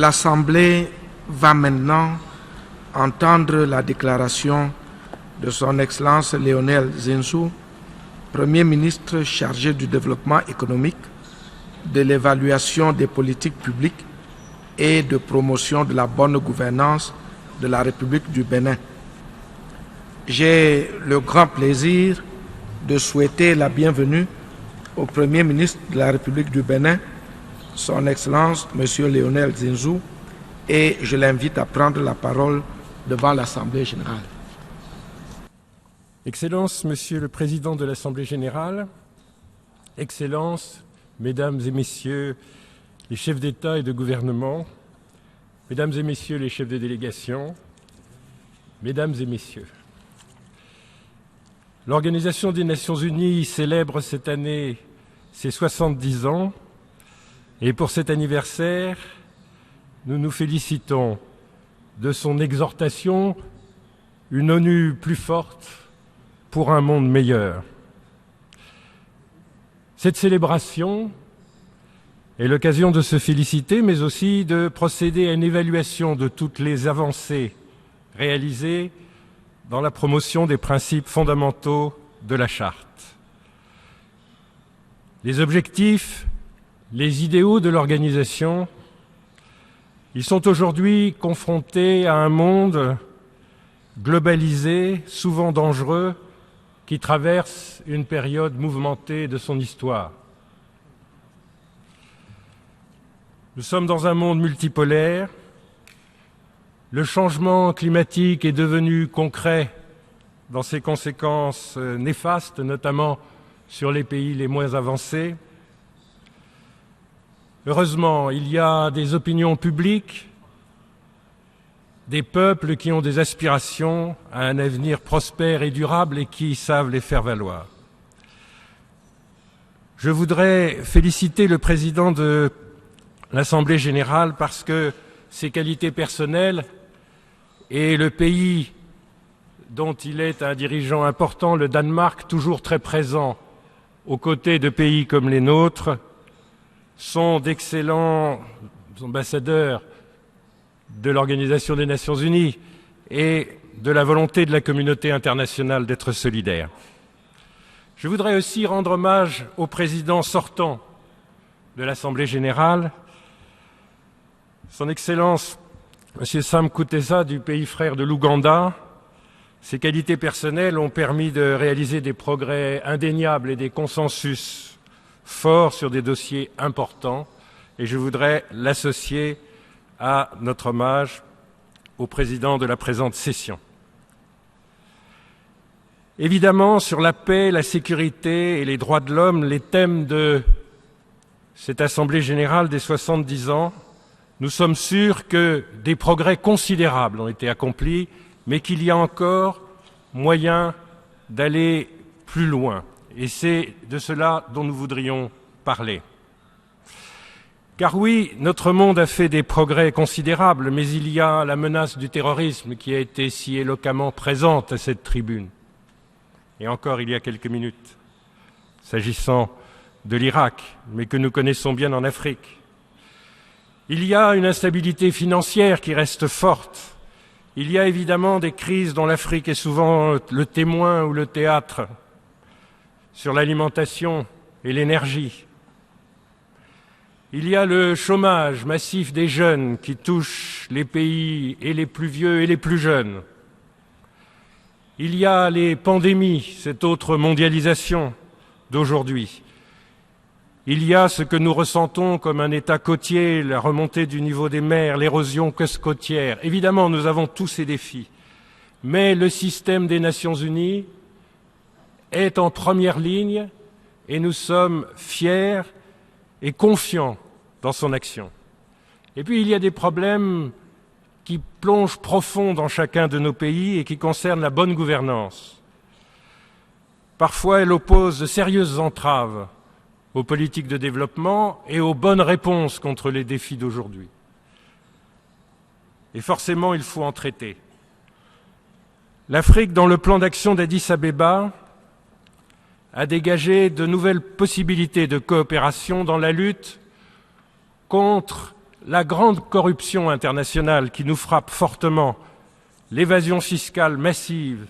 L'Assemblée va maintenant entendre la déclaration de son Excellence Lionel Zinsou, Premier ministre chargé du développement économique, de l'évaluation des politiques publiques et de promotion de la bonne gouvernance de la République du Bénin. J'ai le grand plaisir de souhaiter la bienvenue au Premier ministre de la République du Bénin, Son Excellence M. Lionel Zinsou, et je l'invite à prendre la parole devant l'Assemblée générale. Excellence, Monsieur le Président de l'Assemblée générale, Excellences, Mesdames et Messieurs les chefs d'État et de gouvernement, Mesdames et Messieurs les chefs de délégation, Mesdames et Messieurs, l'Organisation des Nations Unies célèbre cette année ses 70 ans et pour cet anniversaire, nous nous félicitons de son exhortation « Une ONU plus forte pour un monde meilleur ». Cette célébration est l'occasion de se féliciter, mais aussi de procéder à une évaluation de toutes les avancées réalisées dans la promotion des principes fondamentaux de la Charte. Les objectifs, les idéaux de l'organisation, ils sont aujourd'hui confrontés à un monde globalisé, souvent dangereux, qui traverse une période mouvementée de son histoire. Nous sommes dans un monde multipolaire. Le changement climatique est devenu concret dans ses conséquences néfastes, notamment sur les pays les moins avancés. Heureusement, il y a des opinions publiques, des peuples qui ont des aspirations à un avenir prospère et durable et qui savent les faire valoir. Je voudrais féliciter le président de l'Assemblée générale parce que ses qualités personnelles et le pays dont il est un dirigeant important, le Danemark, toujours très présent aux côtés de pays comme les nôtres, sont d'excellents ambassadeurs de l'Organisation des Nations Unies et de la volonté de la communauté internationale d'être solidaire. Je voudrais aussi rendre hommage au président sortant de l'Assemblée générale, Son Excellence M. Sam Kutesa du pays frère de l'Ouganda. Ses qualités personnelles ont permis de réaliser des progrès indéniables et des consensus forts sur des dossiers importants et je voudrais l'associer à notre hommage au président de la présente session. Évidemment, sur la paix, la sécurité et les droits de l'homme, les thèmes de cette Assemblée générale des 70 ans, nous sommes sûrs que des progrès considérables ont été accomplis, mais qu'il y a encore moyen d'aller plus loin. Et c'est de cela dont nous voudrions parler. Car oui, notre monde a fait des progrès considérables, mais il y a la menace du terrorisme qui a été si éloquemment présente à cette tribune. Et encore il y a quelques minutes, s'agissant de l'Irak, mais que nous connaissons bien en Afrique. Il y a une instabilité financière qui reste forte. Il y a évidemment des crises dont l'Afrique est souvent le témoin ou le théâtre, sur l'alimentation et l'énergie. Il y a le chômage massif des jeunes qui touche les pays et les plus vieux et les plus jeunes. Il y a les pandémies, cette autre mondialisation d'aujourd'hui. Il y a ce que nous ressentons comme un état côtier, la remontée du niveau des mers, l'érosion côtière. Évidemment, nous avons tous ces défis. Mais le système des Nations Unies est en première ligne et nous sommes fiers et confiant dans son action. Et puis il y a des problèmes qui plongent profond dans chacun de nos pays et qui concernent la bonne gouvernance. Parfois, elle oppose de sérieuses entraves aux politiques de développement et aux bonnes réponses contre les défis d'aujourd'hui. Et forcément, il faut en traiter. L'Afrique, dans le plan d'action d'Addis Abeba, a dégagé de nouvelles possibilités de coopération dans la lutte contre la grande corruption internationale qui nous frappe fortement, l'évasion fiscale massive,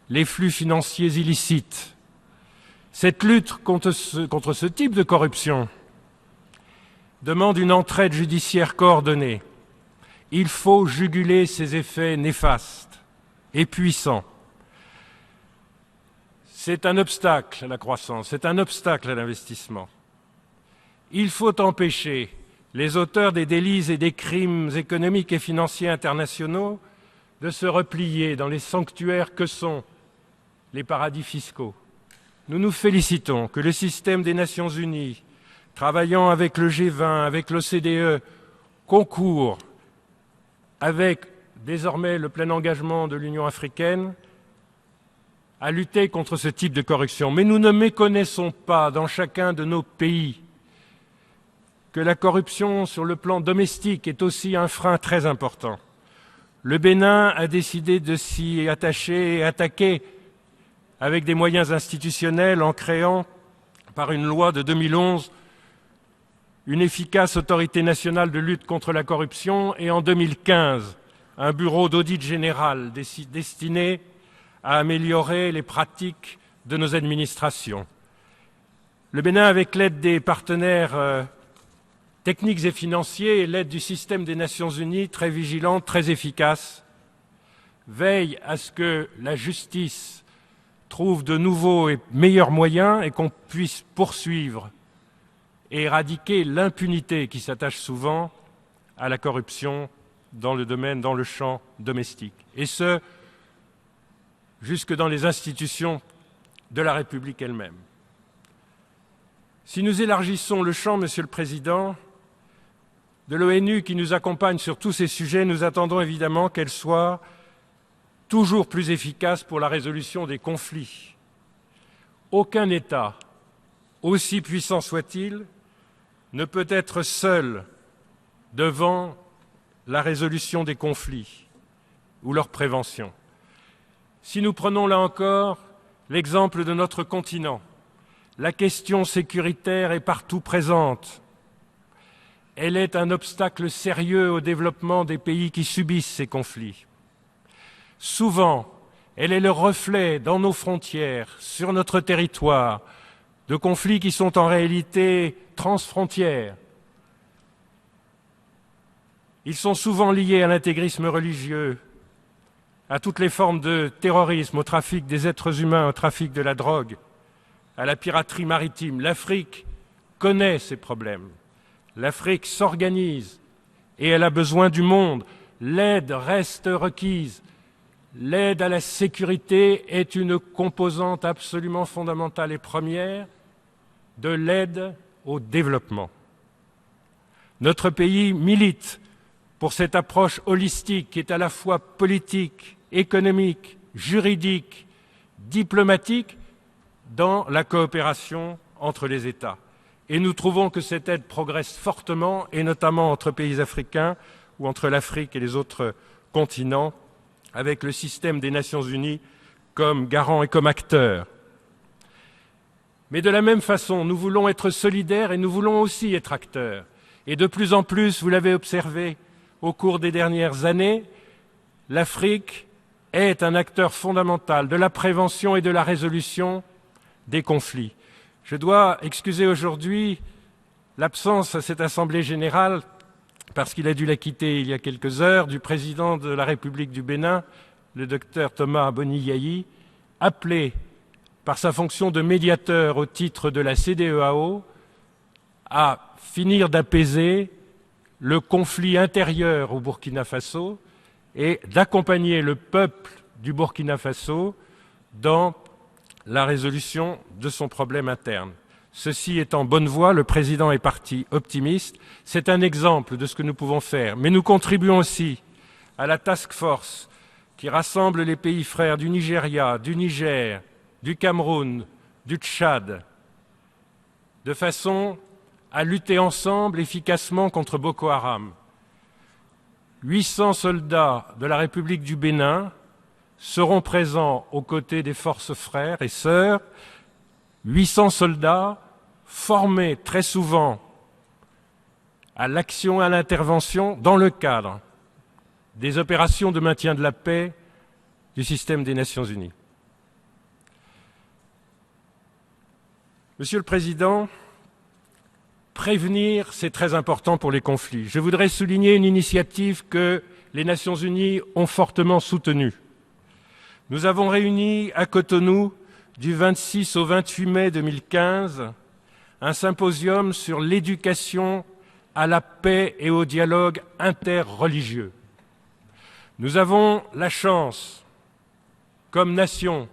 les flux financiers illicites. Cette lutte contre ce type de corruption demande une entraide judiciaire coordonnée. Il faut juguler ces effets néfastes et puissants. C'est un obstacle à la croissance, c'est un obstacle à l'investissement. Il faut empêcher les auteurs des délits et des crimes économiques et financiers internationaux de se replier dans les sanctuaires que sont les paradis fiscaux. Nous nous félicitons que le système des Nations Unies, travaillant avec le G20, avec l'OCDE, concourt avec désormais le plein engagement de l'Union africaine à lutter contre ce type de corruption. Mais nous ne méconnaissons pas dans chacun de nos pays que la corruption sur le plan domestique est aussi un frein très important. Le Bénin a décidé de s'y attacher et attaquer avec des moyens institutionnels en créant, par une loi de 2011, une efficace autorité nationale de lutte contre la corruption et en 2015, un bureau d'audit général destiné à améliorer les pratiques de nos administrations. Le Bénin, avec l'aide des partenaires techniques et financiers et l'aide du système des Nations Unies, très vigilant, très efficace, veille à ce que la justice trouve de nouveaux et meilleurs moyens et qu'on puisse poursuivre et éradiquer l'impunité qui s'attache souvent à la corruption dans le domaine, dans le champ domestique. Et ce, jusque dans les institutions de la République elle-même. Si nous élargissons le champ, Monsieur le Président, de l'ONU qui nous accompagne sur tous ces sujets, nous attendons évidemment qu'elle soit toujours plus efficace pour la résolution des conflits. Aucun État, aussi puissant soit-il, ne peut être seul devant la résolution des conflits ou leur prévention. Si nous prenons là encore l'exemple de notre continent, la question sécuritaire est partout présente. Elle est un obstacle sérieux au développement des pays qui subissent ces conflits. Souvent, elle est le reflet dans nos frontières, sur notre territoire, de conflits qui sont en réalité transfrontières. Ils sont souvent liés à l'intégrisme religieux, à toutes les formes de terrorisme, au trafic des êtres humains, au trafic de la drogue, à la piraterie maritime. L'Afrique connaît ces problèmes. L'Afrique s'organise et elle a besoin du monde. L'aide reste requise. L'aide à la sécurité est une composante absolument fondamentale et première de l'aide au développement. Notre pays milite pour cette approche holistique qui est à la fois politique, économique, juridique, diplomatique dans la coopération entre les États. Et nous trouvons que cette aide progresse fortement, et notamment entre pays africains ou entre l'Afrique et les autres continents, avec le système des Nations Unies comme garant et comme acteur. Mais de la même façon, nous voulons être solidaires et nous voulons aussi être acteurs. Et de plus en plus, vous l'avez observé au cours des dernières années, l'Afrique est un acteur fondamental de la prévention et de la résolution des conflits. Je dois excuser aujourd'hui l'absence à cette Assemblée générale, parce qu'il a dû la quitter il y a quelques heures, du président de la République du Bénin, le docteur Thomas Boni-Yayi, appelé par sa fonction de médiateur au titre de la CEDEAO à finir d'apaiser le conflit intérieur au Burkina Faso et d'accompagner le peuple du Burkina Faso dans la résolution de son problème interne. Ceci est en bonne voie, le président est parti optimiste. C'est un exemple de ce que nous pouvons faire. Mais nous contribuons aussi à la task force qui rassemble les pays frères du Nigeria, du Niger, du Cameroun, du Tchad, de façon à lutter ensemble efficacement contre Boko Haram. 800 soldats de la République du Bénin seront présents aux côtés des forces frères et sœurs, 800 soldats formés très souvent à l'action et à l'intervention dans le cadre des opérations de maintien de la paix du système des Nations Unies. Monsieur le Président, prévenir, c'est très important pour les conflits. Je voudrais souligner une initiative que les Nations Unies ont fortement soutenue. Nous avons réuni à Cotonou, du 26 au 28 mai 2015, un symposium sur l'éducation à la paix et au dialogue interreligieux. Nous avons la chance, comme nation,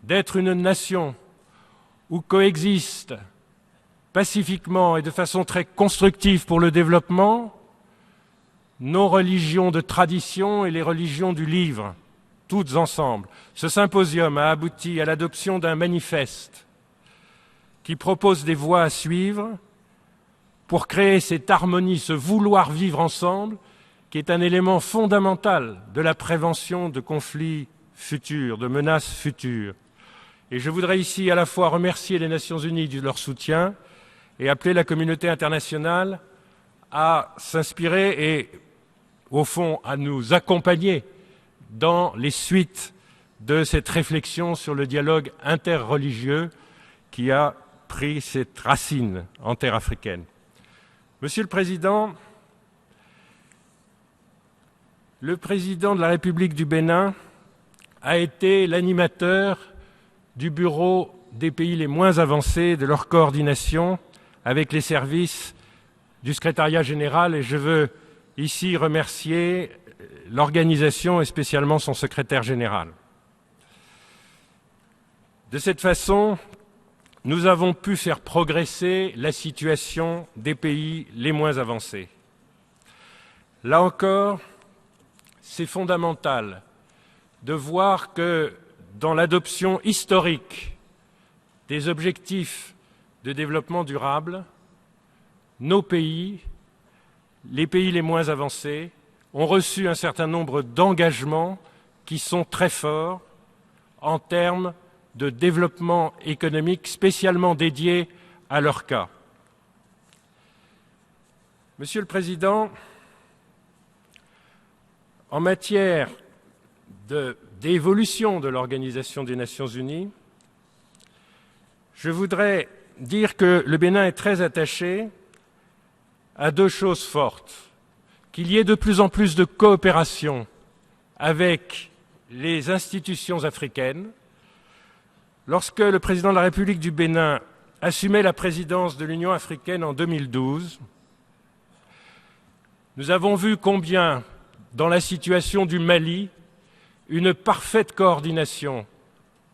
d'être une nation où coexistent pacifiquement et de façon très constructive pour le développement nos religions de tradition et les religions du livre, toutes ensemble. Ce symposium a abouti à l'adoption d'un manifeste qui propose des voies à suivre pour créer cette harmonie, ce vouloir vivre ensemble, qui est un élément fondamental de la prévention de conflits futurs, de menaces futures. Et je voudrais ici à la fois remercier les Nations Unies de leur soutien et appeler la communauté internationale à s'inspirer et, au fond, à nous accompagner dans les suites de cette réflexion sur le dialogue interreligieux qui a pris cette racine en terre africaine. Monsieur le Président de la République du Bénin a été l'animateur du bureau des pays les moins avancés de leur coordination avec les services du secrétariat général et je veux ici remercier l'organisation et spécialement son secrétaire général. De cette façon, nous avons pu faire progresser la situation des pays les moins avancés. Là encore, c'est fondamental de voir que dans l'adoption historique des objectifs de développement durable, nos pays, les pays les moins avancés, ont reçu un certain nombre d'engagements qui sont très forts en termes de développement économique spécialement dédiés à leur cas. Monsieur le Président, en matière d'évolution de l'Organisation des Nations Unies, je voudrais dire que le Bénin est très attaché à deux choses fortes. Qu'il y ait de plus en plus de coopération avec les institutions africaines. Lorsque le président de la République du Bénin assumait la présidence de l'Union africaine en 2012, nous avons vu combien, dans la situation du Mali, une parfaite coordination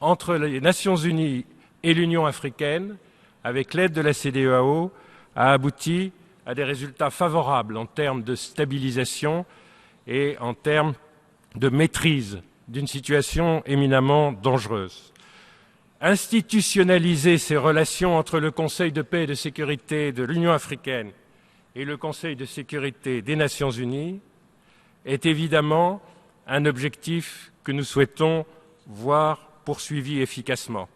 entre les Nations Unies et l'Union africaine, avec l'aide de la CEDEAO, a abouti à des résultats favorables en termes de stabilisation et en termes de maîtrise d'une situation éminemment dangereuse. Institutionnaliser ces relations entre le Conseil de paix et de sécurité de l'Union africaine et le Conseil de sécurité des Nations unies est évidemment un objectif que nous souhaitons voir poursuivi efficacement.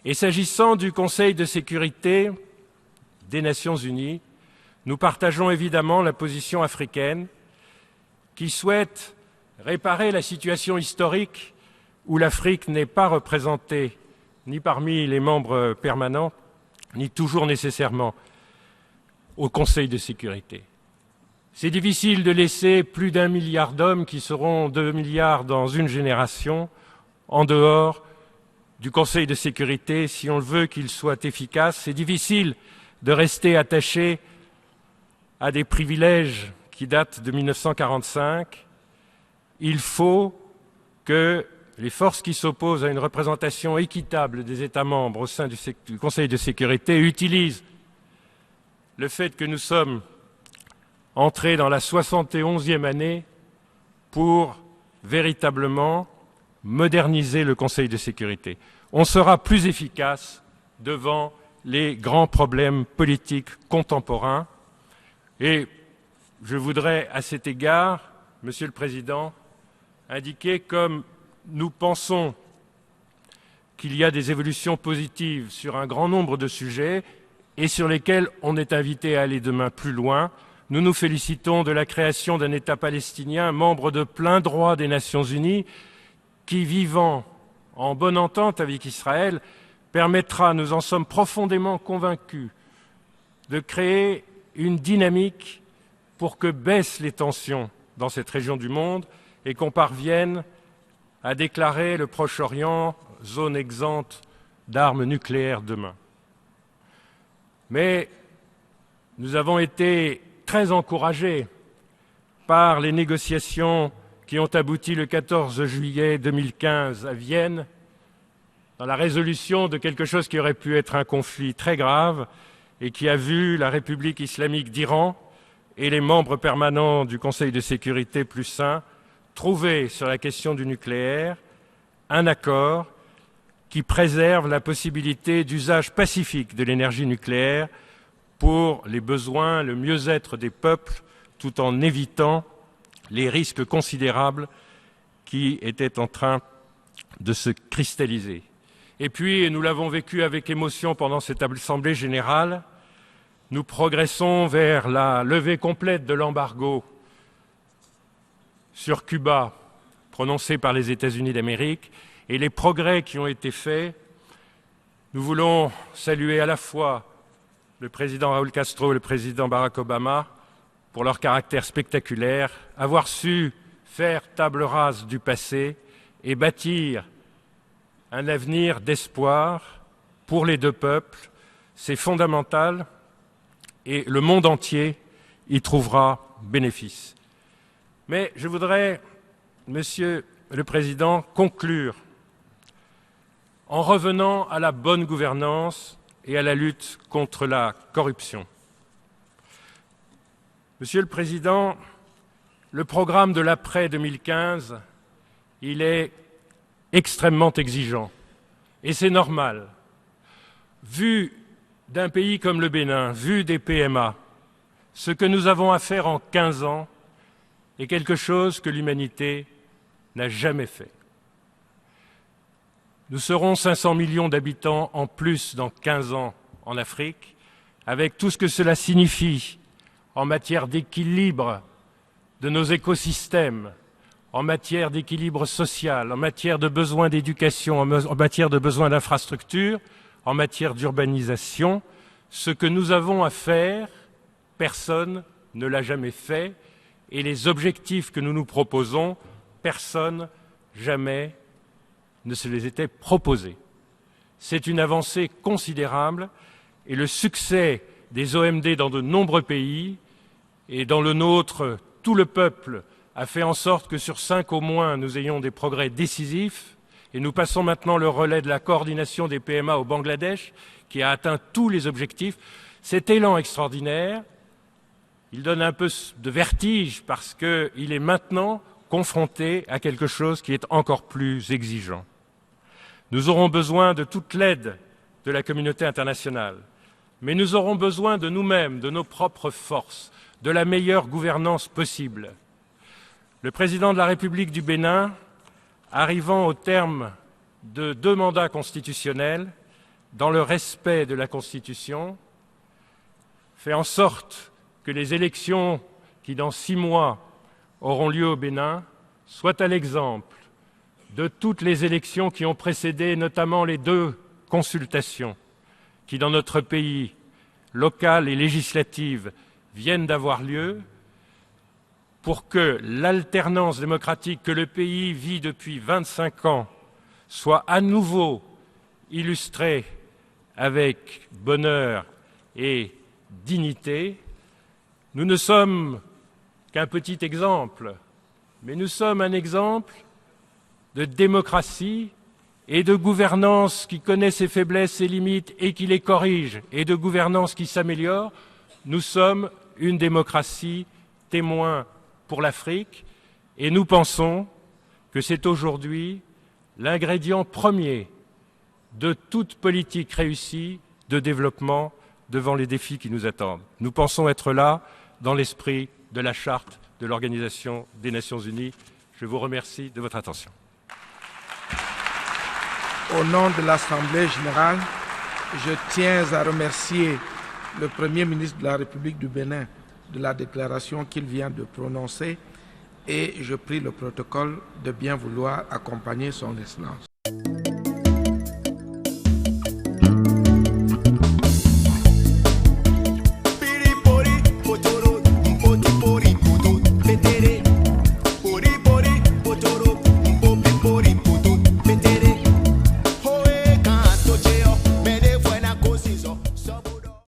Et s'agissant du Conseil de sécurité des Nations unies, nous partageons évidemment la position africaine qui souhaite réparer la situation historique où l'Afrique n'est pas représentée ni parmi les membres permanents, ni toujours nécessairement au Conseil de sécurité. C'est difficile de laisser plus d'1 milliard d'hommes, qui seront 2 milliards dans une génération, en dehors du Conseil de sécurité si on veut qu'il soit efficace. C'est difficile de rester attaché à des privilèges qui datent de 1945. Il faut que les forces qui s'opposent à une représentation équitable des États membres au sein du Conseil de sécurité utilisent le fait que nous sommes entrés dans la 71e année pour véritablement moderniser le Conseil de sécurité. On sera plus efficace devant les grands problèmes politiques contemporains. Et je voudrais à cet égard, Monsieur le Président, indiquer comme nous pensons qu'il y a des évolutions positives sur un grand nombre de sujets et sur lesquels on est invité à aller demain plus loin. Nous nous félicitons de la création d'un État palestinien, membre de plein droit des Nations Unies, qui, vivant en bonne entente avec Israël, permettra, nous en sommes profondément convaincus, de créer une dynamique pour que baissent les tensions dans cette région du monde et qu'on parvienne à déclarer le Proche-Orient zone exempte d'armes nucléaires demain. Mais nous avons été très encouragés par les négociations qui ont abouti le 14 juillet 2015 à Vienne, dans la résolution de quelque chose qui aurait pu être un conflit très grave et qui a vu la République islamique d'Iran et les membres permanents du Conseil de sécurité plus sains trouver sur la question du nucléaire un accord qui préserve la possibilité d'usage pacifique de l'énergie nucléaire pour les besoins, le mieux-être des peuples, tout en évitant les risques considérables qui étaient en train de se cristalliser. Et puis, et nous l'avons vécu avec émotion pendant cette assemblée générale, nous progressons vers la levée complète de l'embargo sur Cuba, prononcé par les États-Unis d'Amérique, et les progrès qui ont été faits. Nous voulons saluer à la fois le président Raúl Castro et le président Barack Obama pour leur caractère spectaculaire, avoir su faire table rase du passé et bâtir un avenir d'espoir pour les deux peuples. C'est fondamental et le monde entier y trouvera bénéfice. Mais je voudrais, Monsieur le Président, conclure en revenant à la bonne gouvernance et à la lutte contre la corruption. Monsieur le Président, le programme de l'après 2015, il est extrêmement exigeant. Et c'est normal. Vu d'un pays comme le Bénin, vu des PMA, ce que nous avons à faire en 15 ans est quelque chose que l'humanité n'a jamais fait. Nous serons 500 millions d'habitants en plus dans 15 ans en Afrique, avec tout ce que cela signifie en matière d'équilibre de nos écosystèmes, en matière d'équilibre social, en matière de besoins d'éducation, en matière de besoins d'infrastructures, en matière d'urbanisation. Ce que nous avons à faire, personne ne l'a jamais fait, et les objectifs que nous nous proposons, personne jamais ne se les était proposés. C'est une avancée considérable et le succès des OMD dans de nombreux pays et dans le nôtre, tout le peuple a fait en sorte que sur 5 au moins, nous ayons des progrès décisifs et nous passons maintenant le relais de la coordination des PMA au Bangladesh qui a atteint tous les objectifs. Cet élan extraordinaire, il donne un peu de vertige parce qu'il est maintenant confronté à quelque chose qui est encore plus exigeant. Nous aurons besoin de toute l'aide de la communauté internationale, mais nous aurons besoin de nous-mêmes, de nos propres forces, de la meilleure gouvernance possible. Le président de la République du Bénin, arrivant au terme de 2 mandats constitutionnels, dans le respect de la Constitution, fait en sorte que les élections qui, dans 6 mois, auront lieu au Bénin, soient à l'exemple de toutes les élections qui ont précédé, notamment les 2 consultations qui, dans notre pays, locales et législatives, viennent d'avoir lieu, pour que l'alternance démocratique que le pays vit depuis 25 ans soit à nouveau illustrée avec bonheur et dignité. Nous ne sommes qu'un petit exemple, mais nous sommes un exemple de démocratie et de gouvernance qui connaît ses faiblesses, ses limites et qui les corrige, et de gouvernance qui s'améliore. Nous sommes une démocratie témoin pour l'Afrique et nous pensons que c'est aujourd'hui l'ingrédient premier de toute politique réussie de développement devant les défis qui nous attendent. Nous pensons être là dans l'esprit de la charte de l'Organisation des Nations Unies. Je vous remercie de votre attention. Au nom de l'Assemblée générale, je tiens à remercier le Premier ministre de la République du Bénin de la déclaration qu'il vient de prononcer et je prie le protocole de bien vouloir accompagner son Excellence.